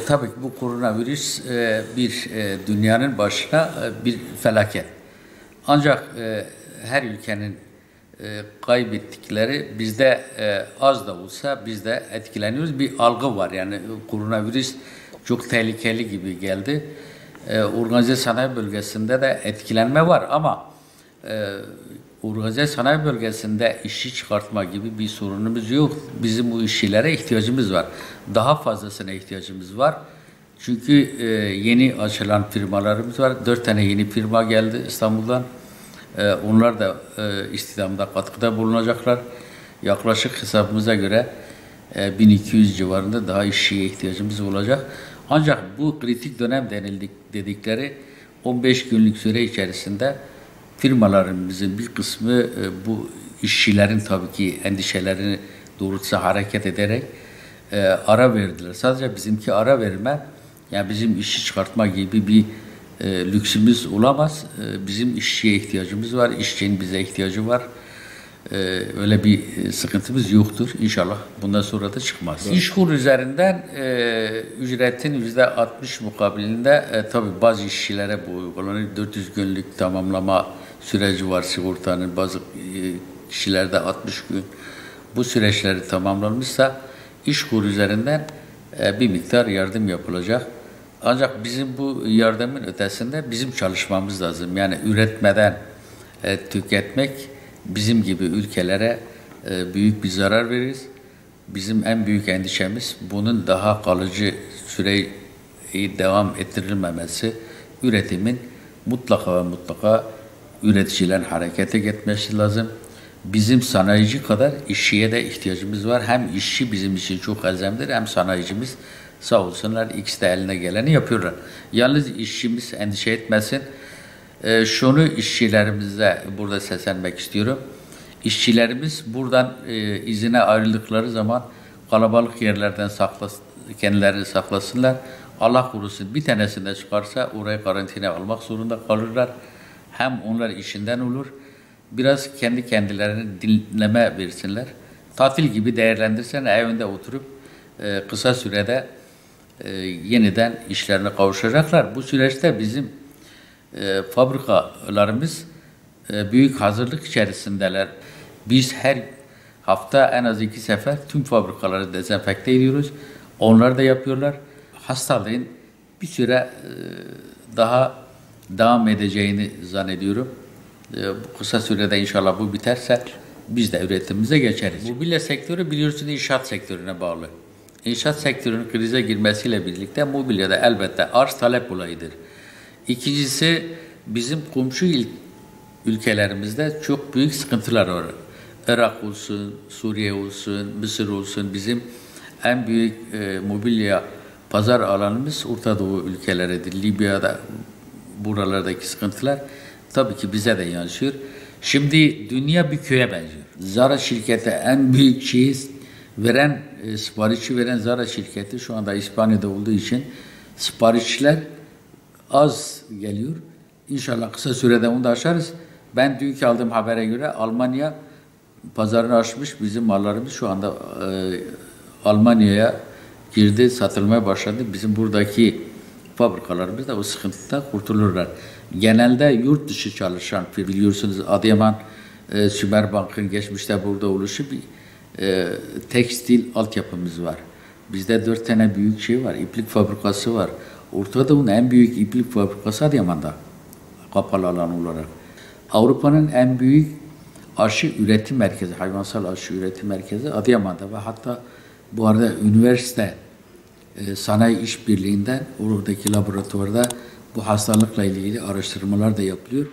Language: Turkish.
Tabii ki bu koronavirüs bir dünyanın başına bir felaket. Ancak her ülkenin kaybettikleri bizde az da olsa biz de etkileniyoruz. Bir algı var yani koronavirüs çok tehlikeli gibi geldi. Organize sanayi bölgesinde de etkilenme var ama organize sanayi bölgesinde işçi çıkartma gibi bir sorunumuz yok. Bizim bu işçilere ihtiyacımız var. Daha fazlasına ihtiyacımız var. Çünkü yeni açılan firmalarımız var. 4 tane yeni firma geldi İstanbul'dan. Onlar da istihdamda katkıda bulunacaklar. Yaklaşık hesabımıza göre 1200 civarında daha işçiye ihtiyacımız olacak. Ancak bu kritik dönem dedikleri 15 günlük süre içerisinde firmalarımızın bir kısmı bu işçilerin tabii ki endişelerini doğrultusunda hareket ederek ara verdiler. Sadece bizimki ara verme, yani bizim işçi çıkartma gibi bir lüksümüz olamaz. Bizim işçiye ihtiyacımız var, işçinin bize ihtiyacı var. Öyle bir sıkıntımız yoktur. İnşallah bundan sonra da çıkmaz. Evet. İşkur üzerinden ücretin %60 mukabilinde tabii bazı işçilere bu uygulanır. 400 günlük tamamlama süreci var sigortanın. Bazı kişilerde 60 gün. Bu süreçleri tamamlanmışsa İşkur üzerinden bir miktar yardım yapılacak. Ancak bizim bu yardımın ötesinde bizim çalışmamız lazım. Yani üretmeden tüketmek bizim gibi ülkelere büyük bir zarar verir. Bizim en büyük endişemiz bunun daha kalıcı süreyi devam ettirilmemesi. Üretimin mutlaka ve mutlaka üreticilerin harekete geçmesi lazım. Bizim sanayici kadar işçiye de ihtiyacımız var. Hem işçi bizim için çok elzemdir, hem sanayicimiz sağ olsunlar ikisi de eline geleni yapıyorlar. Yalnız işçimiz endişe etmesin. Şunu işçilerimize burada seslenmek istiyorum. İşçilerimiz buradan izine ayrıldıkları zaman kalabalık yerlerden kendilerini saklasınlar. Allah korusun bir tanesinde çıkarsa oraya karantina almak zorunda kalırlar. Hem onlar işinden olur. Biraz kendi kendilerini dinleme versinler. Tatil gibi değerlendirsen evinde oturup kısa sürede yeniden işlerine kavuşacaklar. Bu süreçte bizim fabrikalarımız büyük hazırlık içerisindeler. Biz her hafta en az 2 sefer tüm fabrikaları dezenfekte ediyoruz. Onlar da yapıyorlar. Hastalığın bir süre daha devam edeceğini zannediyorum. Bu kısa sürede inşallah bu biterse biz de üretimimize geçeriz. Mobilya sektörü biliyorsunuz inşaat sektörüne bağlı. İnşaat sektörünün krize girmesiyle birlikte mobilyada elbette arz talep olayıdır. İkincisi bizim komşu ülkelerimizde çok büyük sıkıntılar var. Irak olsun, Suriye olsun, Mısır olsun bizim en büyük mobilya pazar alanımız Orta Doğu ülkeleridir. Libya'da buralardaki sıkıntılar tabii ki bize de yansıyor. Şimdi dünya bir köye benziyor. Zara şirketi en büyük siparişi veren Zara şirketi şu anda İspanya'da olduğu için siparişler az geliyor. İnşallah kısa sürede onu da aşarız. Ben dünkü aldığım habere göre Almanya pazarını açmış. Bizim mallarımız şu anda Almanya'ya girdi, satılmaya başladı. Bizim buradaki fabrikalarımız da o sıkıntıdan kurtulurlar. Genelde yurt dışı çalışan, biliyorsunuz Adıyaman Sümerbank'ın geçmişte burada oluşu bir tekstil altyapımız var. Bizde 4 tane büyük şey var. İplik fabrikası var. Orta Doğu'nun en büyük iplik fabrikası Adıyaman'da. Kapalı alan olarak. Avrupa'nın en büyük aşı üretim merkezi, hayvansal aşı üretim merkezi Adıyaman'da ve hatta bu arada üniversite sanayi işbirliğinden oradaki laboratuvarda bu hastalıkla ilgili araştırmalar da yapılıyor.